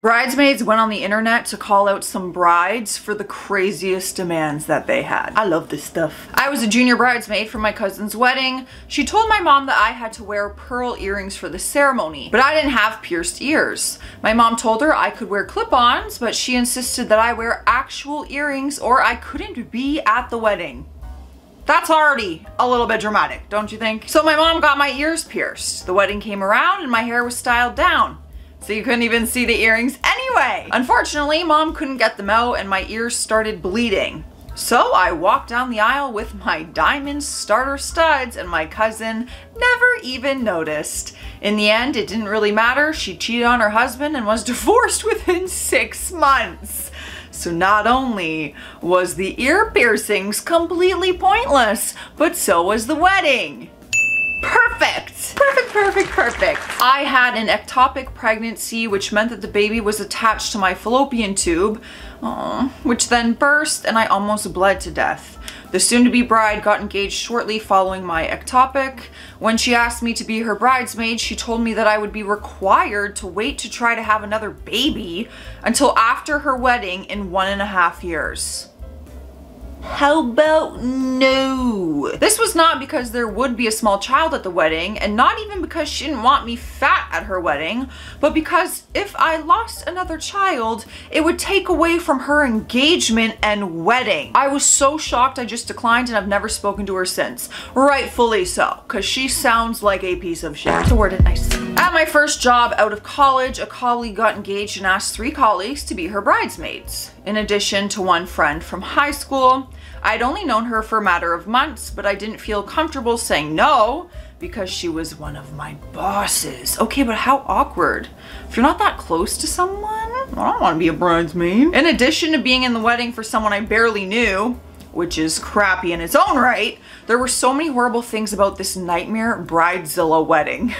Bridesmaids went on the internet to call out some brides for the craziest demands that they had. I love this stuff. I was a junior bridesmaid for my cousin's wedding. She told my mom that I had to wear pearl earrings for the ceremony, but I didn't have pierced ears. My mom told her I could wear clip-ons, but she insisted that I wear actual earrings or I couldn't be at the wedding. That's already a little bit dramatic, don't you think? So my mom got my ears pierced. The wedding came around and my hair was styled down, so you couldn't even see the earrings anyway. Unfortunately, mom couldn't get them out and my ears started bleeding. So I walked down the aisle with my diamond starter studs and my cousin never even noticed. In the end, it didn't really matter. She cheated on her husband and was divorced within 6 months. So not only was the ear piercings completely pointless, but so was the wedding. Perfect! Perfect, perfect, perfect. I had an ectopic pregnancy, which meant that the baby was attached to my fallopian tube, which then burst and I almost bled to death. The soon-to-be bride got engaged shortly following my ectopic. When she asked me to be her bridesmaid, she told me that I would be required to wait to try to have another baby until after her wedding in 1.5 years. How about no? This was not because there would be a small child at the wedding, and not even because she didn't want me fat at her wedding, but because if I lost another child, it would take away from her engagement and wedding. I was so shocked I just declined and I've never spoken to her since. Rightfully so, because she sounds like a piece of shit. To word it nice. At my first job out of college, a colleague got engaged and asked 3 colleagues to be her bridesmaids, in addition to 1 friend from high school. I'd only known her for a matter of months, but I didn't feel comfortable saying no because she was one of my bosses. Okay, but how awkward. If you're not that close to someone, I don't want to be a bridesmaid. In addition to being in the wedding for someone I barely knew, which is crappy in its own right, there were so many horrible things about this nightmare bridezilla wedding.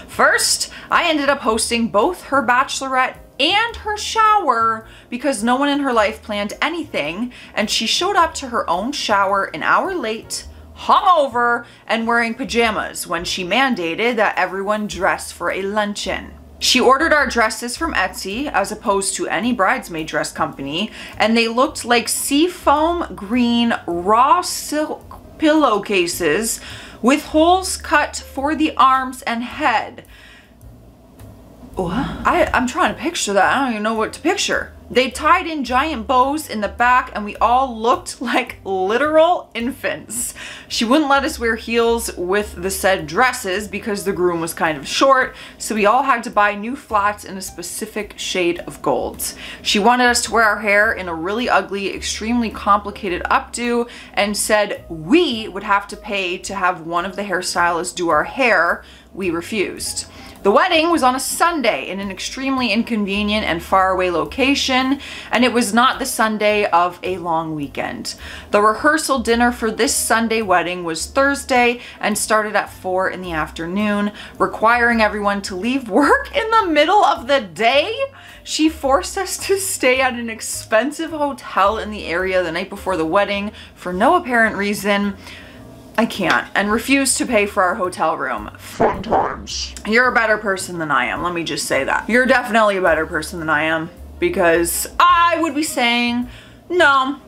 First, I ended up hosting both her bachelorette and her shower because no one in her life planned anything, and she showed up to her own shower an hour late, hungover, and wearing pajamas when she mandated that everyone dress for a luncheon. She ordered our dresses from Etsy as opposed to any bridesmaid dress company, and they looked like seafoam green raw silk pillowcases with holes cut for the arms and head. What? I'm trying to picture that. I don't even know what to picture. They tied in giant bows in the back and we all looked like literal infants. She wouldn't let us wear heels with the said dresses because the groom was kind of short, so we all had to buy new flats in a specific shade of gold. She wanted us to wear our hair in a really ugly, extremely complicated updo and said we would have to pay to have one of the hairstylists do our hair. We refused. The wedding was on a Sunday in an extremely inconvenient and faraway location, and it was not the Sunday of a long weekend. The rehearsal dinner for this Sunday wedding was Thursday and started at 4 in the afternoon, requiring everyone to leave work in the middle of the day. She forced us to stay at an expensive hotel in the area the night before the wedding for no apparent reason. I can't, and refused to pay for our hotel room. Fun times. You're a better person than I am, let me just say that. You're definitely a better person than I am, because I would be saying no.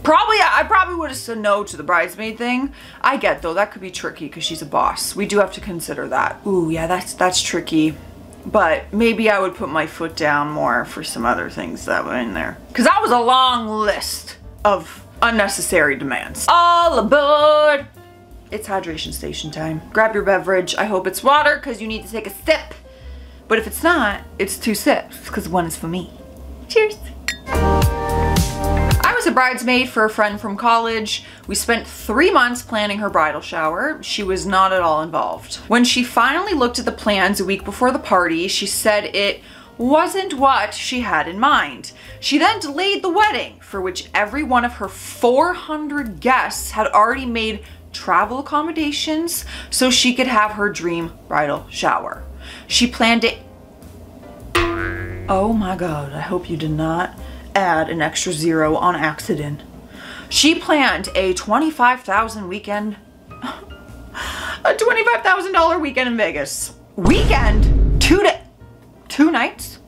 I probably would have said no to the bridesmaid thing. I get though, that could be tricky because she's a boss. We do have to consider that. Ooh, yeah, that's tricky. But maybe I would put my foot down more for some other things that were in there. Because that was a long list of unnecessary demands. All aboard! It's hydration station time. Grab your beverage. I hope it's water because you need to take a sip. But if it's not, it's 2 sips because 1 is for me. Cheers! I was a bridesmaid for a friend from college. We spent 3 months planning her bridal shower. She was not at all involved. When she finally looked at the plans a week before the party, she said it wasn't what she had in mind. She then delayed the wedding, for which every one of her 400 guests had already made travel accommodations so she could have her dream bridal shower. She planned it. Oh my God, I hope you did not add an extra 0 on accident. She planned a $25,000 weekend, a $25,000 weekend in Vegas. Weekend? 2 nights?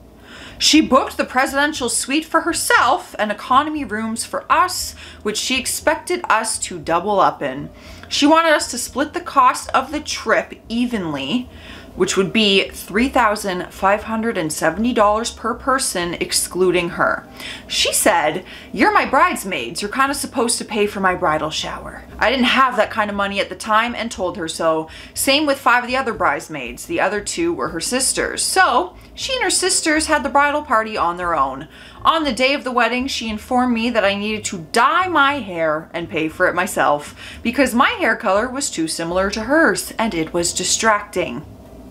She booked the presidential suite for herself and economy rooms for us, which she expected us to double up in. She wanted us to split the cost of the trip evenly, which would be $3,570 per person, excluding her. She said, "You're my bridesmaids. You're kind of supposed to pay for my bridal shower." I didn't have that kind of money at the time and told her so. Same with 5 of the other bridesmaids. The other 2 were her sisters. So she and her sisters had the bridal party on their own. On the day of the wedding, she informed me that I needed to dye my hair and pay for it myself because my hair color was too similar to hers and it was distracting.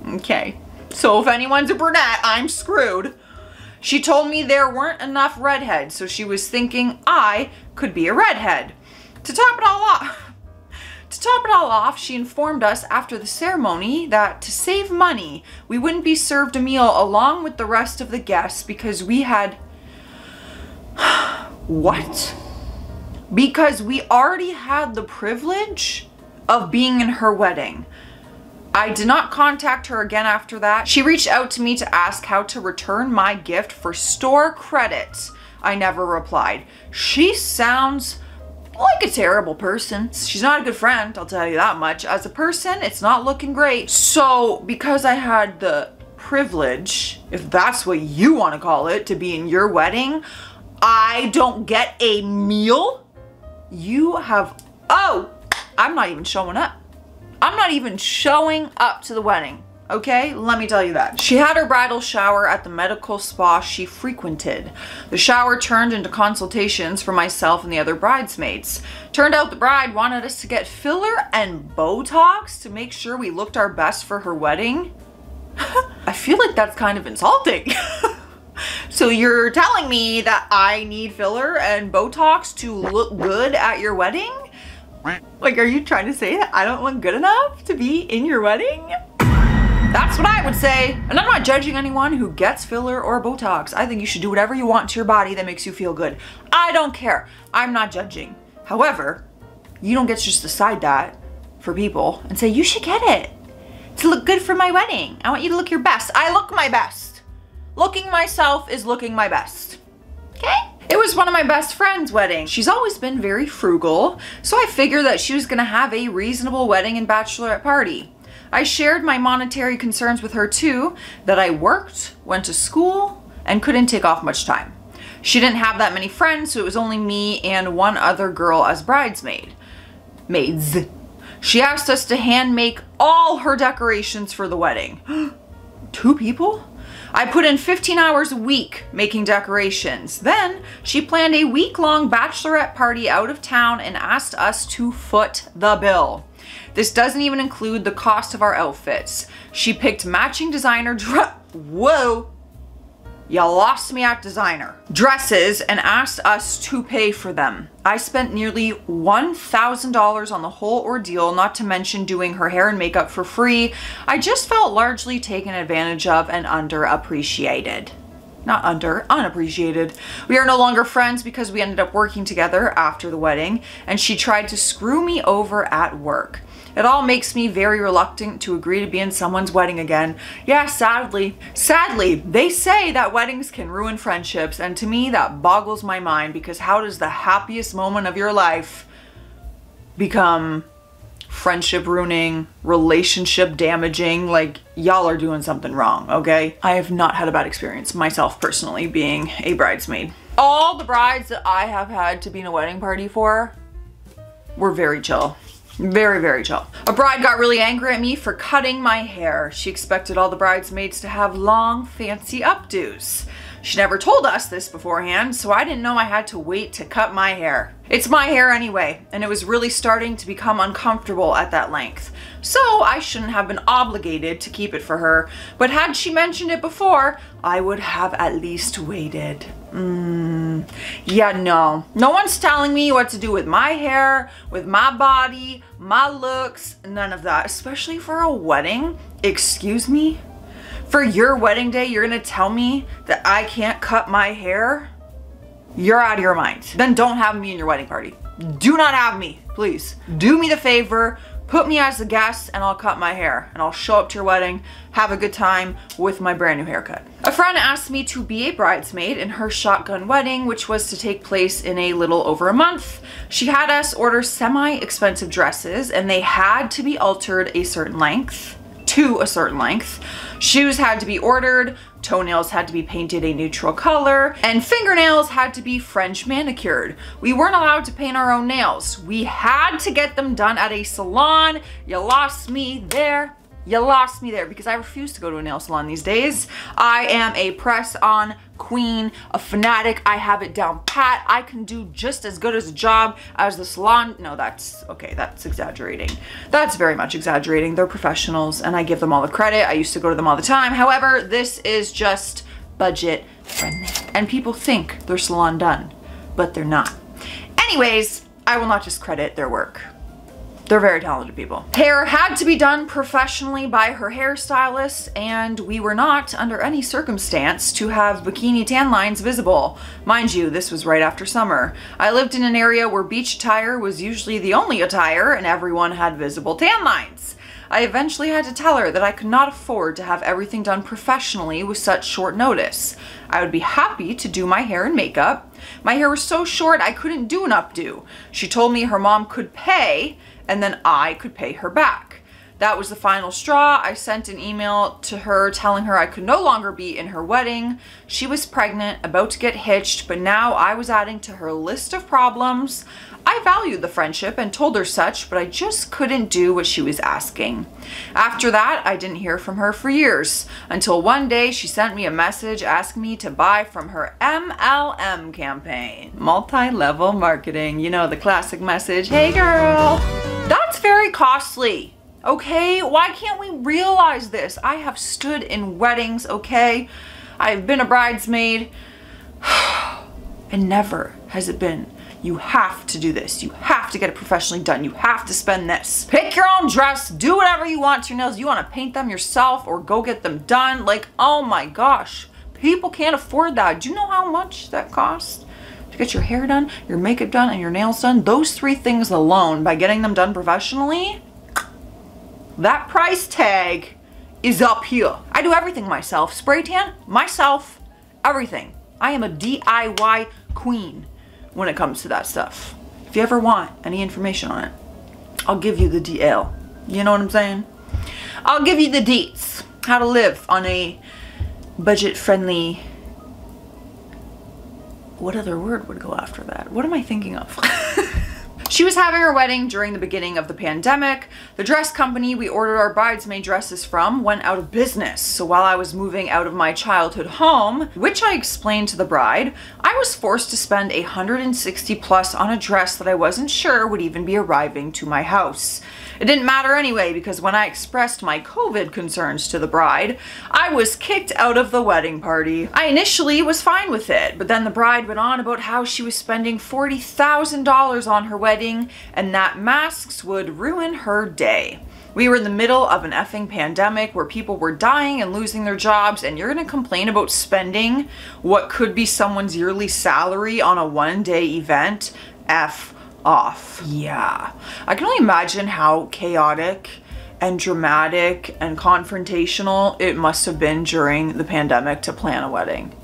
Okay, so if anyone's a brunette, I'm screwed. She told me there weren't enough redheads, so she was thinking I could be a redhead. To top it all off, she informed us after the ceremony that to save money, we wouldn't be served a meal along with the rest of the guests because we had... What? Because we already had the privilege of being in her wedding. I did not contact her again after that. She reached out to me to ask how to return my gift for store credit. I never replied. She sounds like a terrible person. She's not a good friend, I'll tell you that much. As a person, it's not looking great. So because I had the privilege, if that's what you want to call it, to be in your wedding, I don't get a meal? You have, oh, I'm not even showing up. I'm not even showing up to the wedding, okay? Let me tell you that. She had her bridal shower at the medical spa she frequented. The shower turned into consultations for myself and the other bridesmaids. Turned out the bride wanted us to get filler and Botox to make sure we looked our best for her wedding. I feel like that's kind of insulting. So you're telling me that I need filler and Botox to look good at your wedding? Like, are you trying to say that I don't look good enough to be in your wedding? That's what I would say. And I'm not judging anyone who gets filler or Botox. I think you should do whatever you want to your body that makes you feel good. I don't care. I'm not judging. However, you don't get to just decide that for people and say, you should get it to look good for my wedding. I want you to look your best. I look my best. Looking myself is looking my best. Okay? It was one of my best friend's weddings. She's always been very frugal, so I figured that she was gonna have a reasonable wedding and bachelorette party. I shared my monetary concerns with her too, that I worked, went to school, and couldn't take off much time. She didn't have that many friends, so it was only me and one other girl as maids. She asked us to hand make all her decorations for the wedding. 2 people? I put in 15 hours a week making decorations. Then she planned a week-long bachelorette party out of town and asked us to foot the bill. This doesn't even include the cost of our outfits. She picked matching designer whoa, you lost me at designer. Dresses and asked us to pay for them. I spent nearly $1,000 on the whole ordeal, not to mention doing her hair and makeup for free. I just felt largely taken advantage of and underappreciated. Not unappreciated. We are no longer friends because we ended up working together after the wedding, and she tried to screw me over at work. It all makes me very reluctant to agree to be in someone's wedding again. Yeah, sadly. Sadly, they say that weddings can ruin friendships, and to me that boggles my mind, because how does the happiest moment of your life become friendship ruining, relationship damaging? Like, y'all are doing something wrong, okay? I have not had a bad experience myself personally being a bridesmaid. All the brides that I have had to be in a wedding party for were very chill. Very, very chill. A bride got really angry at me for cutting my hair. She expected all the bridesmaids to have long, fancy updos. She never told us this beforehand, so I didn't know I had to wait to cut my hair. It's my hair anyway, and it was really starting to become uncomfortable at that length. So I shouldn't have been obligated to keep it for her, but had she mentioned it before, I would have at least waited. Yeah, no. No one's telling me what to do with my hair, with my body, my looks, none of that, especially for a wedding. Excuse me? For your wedding day, you're gonna tell me that I can't cut my hair? You're out of your mind. Then don't have me in your wedding party. Do not have me, please. Do me the favor, Put me as a guest and I'll cut my hair and I'll show up to your wedding, have a good time with my brand new haircut. A friend asked me to be a bridesmaid in her shotgun wedding, which was to take place in a little over a month. She had us order semi-expensive dresses and they had to be altered a certain length, to a certain length. Shoes had to be ordered, toenails had to be painted a neutral color, and fingernails had to be French manicured. We weren't allowed to paint our own nails. We had to get them done at a salon. You lost me there. You lost me there because I refuse to go to a nail salon these days. I am a press-on queen, a fanatic. I have it down pat. I can do just as good as a job as the salon. No, that's okay. That's exaggerating. That's very much exaggerating. They're professionals and I give them all the credit. I used to go to them all the time. However, this is just budget friendly. And people think they're salon done, but they're not. Anyways, I will not discredit their work. They're very talented people. Hair had to be done professionally by her hairstylist, and we were not, under any circumstance, to have bikini tan lines visible. Mind you, this was right after summer. I lived in an area where beach attire was usually the only attire, and everyone had visible tan lines. I eventually had to tell her that I could not afford to have everything done professionally with such short notice. I would be happy to do my hair and makeup. My hair was so short I couldn't do an updo. She told me her mom could pay, and then I could pay her back. That was the final straw. I sent an email to her telling her I could no longer be in her wedding. She was pregnant, about to get hitched, but now I was adding to her list of problems. I valued the friendship and told her such, but I just couldn't do what she was asking. After that, I didn't hear from her for years, until one day she sent me a message asking me to buy from her MLM campaign. Multi-level marketing, you know, the classic message, hey girl. That's very costly, okay? Why can't we realize this? I have stood in weddings, okay? I've been a bridesmaid, and never has it been, you have to do this. You have to get it professionally done. You have to spend this. Pick your own dress. Do whatever you want to your nails. You want to paint them yourself or go get them done. Like, oh my gosh. People can't afford that. Do you know how much that costs? To get your hair done, your makeup done, and your nails done? Those three things alone, by getting them done professionally, that price tag is up here. I do everything myself. Spray tan, myself, everything. I am a DIY queen when it comes to that stuff. If you ever want any information on it, I'll give you the DL. You know what I'm saying? I'll give you the deets. How to live on a budget-friendly... What other word would go after that? What am I thinking of? She was having her wedding during the beginning of the pandemic. The dress company we ordered our bridesmaid dresses from went out of business. So while I was moving out of my childhood home, which I explained to the bride, I was forced to spend $160 plus on a dress that I wasn't sure would even be arriving to my house. It didn't matter anyway, because when I expressed my COVID concerns to the bride, I was kicked out of the wedding party. I initially was fine with it, but then the bride went on about how she was spending $40,000 on her wedding and that masks would ruin her day. We were in the middle of an effing pandemic where people were dying and losing their jobs, and you're gonna complain about spending what could be someone's yearly salary on a one-day event? F off. Yeah. I can only imagine how chaotic and dramatic and confrontational it must have been during the pandemic to plan a wedding.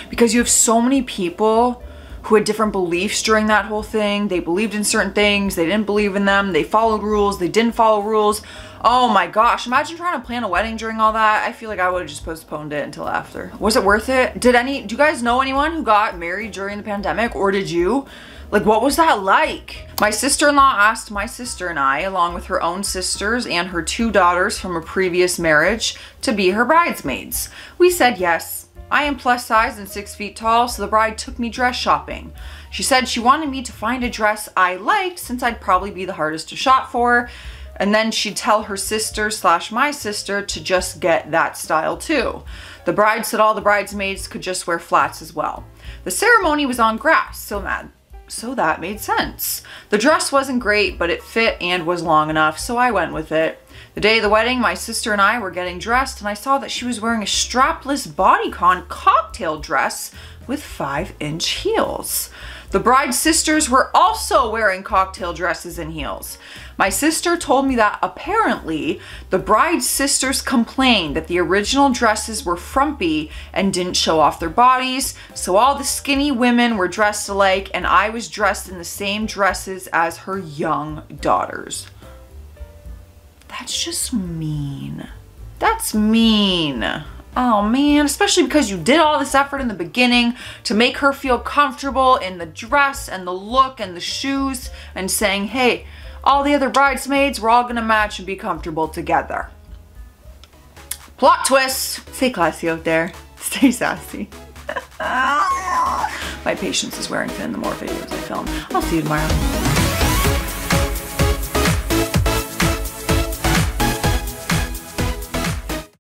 Because you have so many people who had different beliefs during that whole thing. They believed in certain things, they didn't believe in them, they followed rules, they didn't follow rules. Oh my gosh, imagine trying to plan a wedding during all that. I feel like I would have just postponed it until after. Was it worth it? Do you guys know anyone who got married during the pandemic, or did you? Like, what was that like? My sister-in-law asked my sister and I, along with her own sisters and her 2 daughters from a previous marriage, to be her bridesmaids. We said yes. I am plus size and 6 feet tall, so the bride took me dress shopping. She said she wanted me to find a dress I liked since I'd probably be the hardest to shop for, and then she'd tell her sister / my sister to just get that style too. The bride said all the bridesmaids could just wear flats as well. The ceremony was on grass, so that made sense. The dress wasn't great, but it fit and was long enough, so I went with it. The day of the wedding, my sister and I were getting dressed and I saw that she was wearing a strapless bodycon cocktail dress with 5-inch heels. The bride's sisters were also wearing cocktail dresses and heels. My sister told me that apparently the bride's sisters complained that the original dresses were frumpy and didn't show off their bodies, so all the skinny women were dressed alike and I was dressed in the same dresses as her young daughters. That's just mean. That's mean. Oh man, especially because you did all this effort in the beginning to make her feel comfortable in the dress and the look and the shoes and saying, hey, all the other bridesmaids, we're all gonna match and be comfortable together. Plot twist. Stay classy out there. Stay sassy. My patience is wearing thin the more videos I film. I'll see you tomorrow.